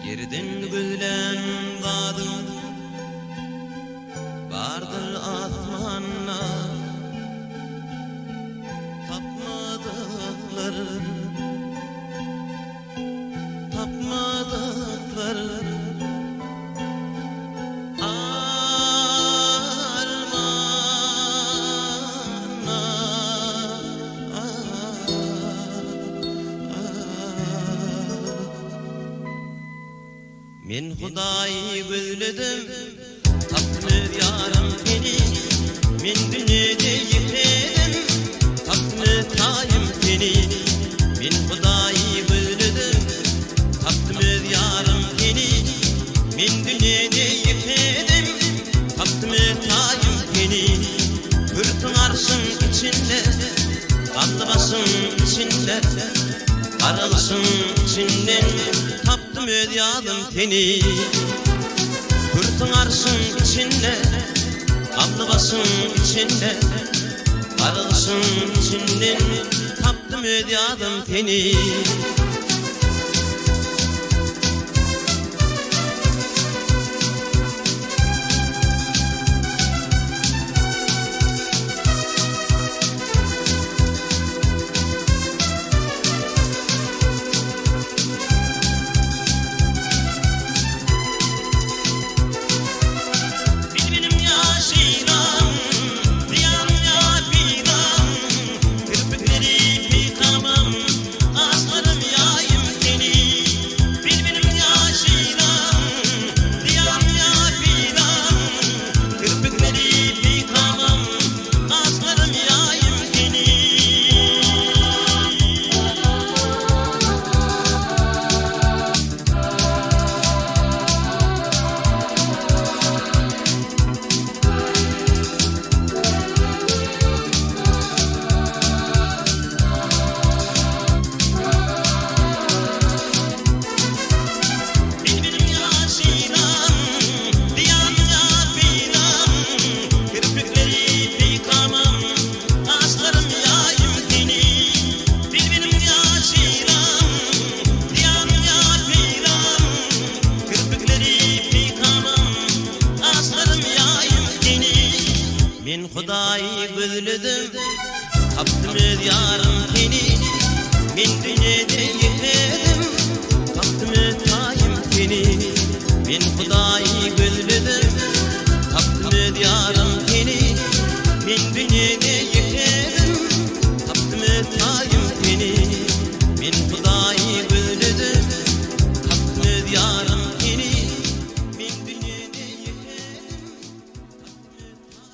Yerden gülen kadın vardır asmanla, tapmadıkları men Hudaýy gözledim, tapdyr ýarym seni. Men dünýede ýetedim, tapdyr taýym seni. Men Hudaýy gözledim, tapdyr ýarym seni. Men dünýede ýetedim, tapdyr taýym seni. Pürtüň arşyň içinde, ganly başyň içinde, aralsyň içinden tapdym öz ýadym seni. Pürtüň arşyň içinde, ganly başyň içinde, aralsyň içinden tapdym öz ýadym seni. Men Hudaýy gözledim, tapdym öz ýarym seni. Men dünýede ýetedim, tapdym taýym seni. Men Hudaýy gözledim, tapdym öz ýarym seni. Men dünýede